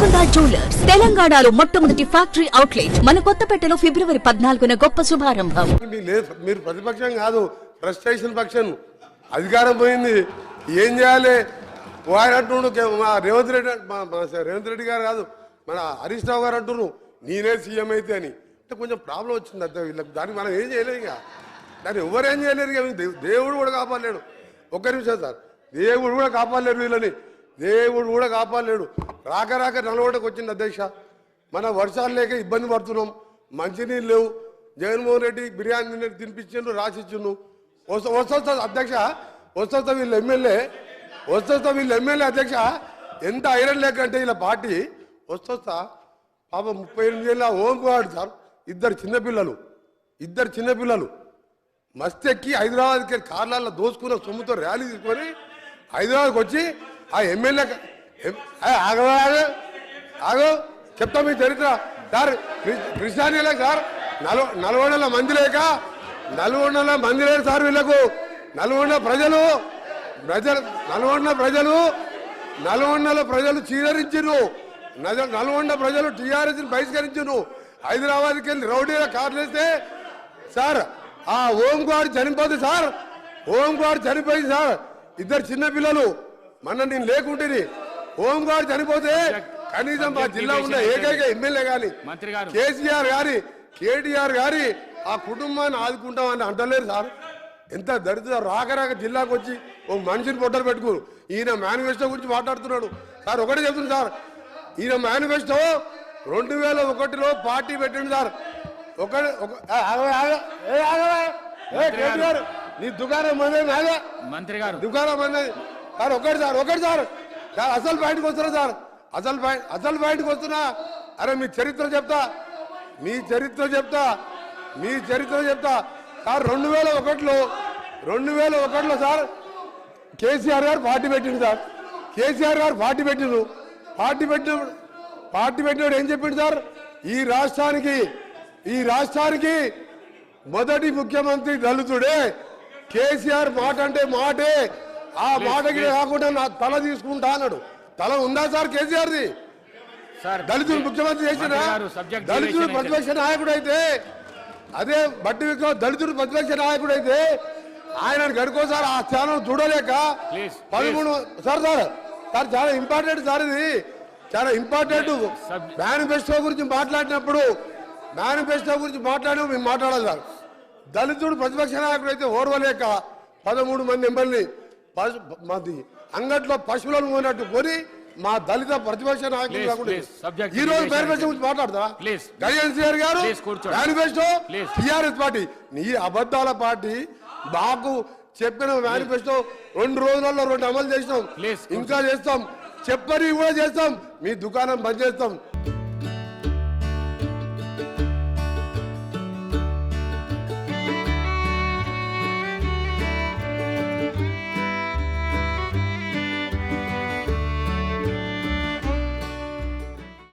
Golconda jewellers తెలంగాణలో మొట్టమొదటి factory outlet మన కొత్తపేటలో ఫిబ్రవరి 14న గొప్ప శుభారంభం. మీరు ప్రతిపక్షం కాదు, ఫ్రస్ట్రేషన్ పక్షం. అధికారం పోయింది, ఏం చేయాలి? ఆయన అంటుండు మా రేవంత్ రెడ్డి గారు కాదు, మన హరీష్ రావు గారు అంటున్నారు నేనే సీఎం అయితే అని. అంటే కొంచెం ప్రాబ్లం వచ్చింది అంతే వీళ్ళకి. దానికి మనం ఏం చేయలేరు, ఇక దాన్ని ఎవరేం చేయలేరు. ఇక దేవుడు కూడా కాపాడలేడు. ఒక్క నిమిషం సార్, దేవుడు కూడా కాపాడలేరు వీళ్ళని, దేవుడు కూడా కాపాడలేడు. రాక నల్గొండకు వచ్చింది అధ్యక్ష. మన వర్షాలు లేక ఇబ్బంది పడుతున్నాం, మంచినీళ్ళు లేవు. జగన్మోహన్ రెడ్డి బిర్యానీ తినిపించిండు, రాసిచ్చిండు. వస్తా అధ్యక్ష, వస్తా వీళ్ళ ఎమ్మెల్యే అధ్యక్ష. ఎంత ఐరన్ లేక అంటే వీళ్ళ పార్టీ వస్తా పాప 38 ఏళ్ళ ఓంకువాడు సార్. ఇద్దరు చిన్నపిల్లలు మస్తెక్కి హైదరాబాద్కి కార్లలో దోసుకున్న సొమ్ముతో ర్యాలీ తీసుకొని హైదరాబాద్కి వచ్చి ఆ ఎమ్మెల్యే ఆగో చెప్తా మీ చరిత్ర సార్. కృష్ణానీలే సార్, నల్గొండల మంది లేక సార్ వీళ్ళకు. నల్గొండ ప్రజలు చీదరించారు. నల్గొండ ప్రజలు టీఆర్ఎస్ బహిష్కరించారు. హైదరాబాద్కి వెళ్ళి రౌడీల కార్లు వేస్తే సార్ ఆ ఓంగాడు చనిపోతుంది సార్. చనిపోయింది సార్. ఇద్దరు చిన్నపిల్లలు మన నేను లేకుంటే ఓంగాడు చనిపోతే కనీసం మా జిల్లా ఉన్న ఏకైక ఎమ్మెల్యే గాని కేసీఆర్ గారి కేటీఆర్ గారి ఆ కుటుంబాన్ని ఆదుకుంటామని అంటలేరు సార్. ఎంత దరిద్ర రాక జిల్లాకు వచ్చి ఒక మనిషిని పొట్టలు పెట్టుకోరు. ఈయన మేనిఫెస్టో గురించి మాట్లాడుతున్నాడు సార్. ఒకటే చెప్తుంది సార్, ఈయన మేనిఫెస్టో 2001లో పార్టీ పెట్టింది సార్. నీ దుకాణం మంది మంత్రి గారు దుకాణం మంది సార్. ఒకటి సార్ అసలు పాయింట్కి వస్తున్నా సార్. అసలు పాయింట్కి వస్తున్నా. అరే మీ చరిత్ర చెప్తా సార్. 2001లో సార్ కేసీఆర్ గారు పార్టీ పెట్టిండు సార్. పార్టీ పెట్టినప్పుడు ఏం చెప్పిండు సార్? ఈ రాష్ట్రానికి మొదటి ముఖ్యమంత్రి దళితుడే. కేసీఆర్ మాట అంటే మాటే, ఆ మాటకి కాకుండా నా తల తీసుకుంటా అన్నాడు. తల ఉందా సార్ కేసీఆర్ది? దళితుడు ముఖ్యమంత్రి చేసిన దళితుడు ప్రతిపక్ష నాయకుడు అయితే, అదే బట్టి విక్రమ్ దళితుడు ప్రతిపక్ష నాయకుడు అయితే ఆయన గడుకోసారి ఆ స్థానం చూడలేక 13 సార్ చాలా ఇంపార్టెంట్ సార్. ఇది చాలా ఇంపార్టెంట్. మేనిఫెస్టో గురించి మాట్లాడినప్పుడు మేము మాట్లాడాలి సార్. దళితుడు ప్రతిపక్ష నాయకుడు అయితే ఓర్వలేక 13 మంది ఎమ్మెల్యేని మాది అంగట్లో పశువులను పోయినట్టు కొని మా దళిత ప్రతిపక్ష నాయకులు కాకుండా ఈ రోజు మేనిఫెస్టో గురించి మాట్లాడతా గజేంద్ర గారు. మేనిఫెస్టో టీఆర్ఎస్ పార్టీ నీ అబద్ధాల పార్టీ. మాకు చెప్పిన మేనిఫెస్టో 2 రోజులలో 2 అమలు చేసినాం, ఇంకా చేస్తాం. చెప్పని కూడా చేస్తాం. మీ దుకాణం బంద్ చేస్తాం.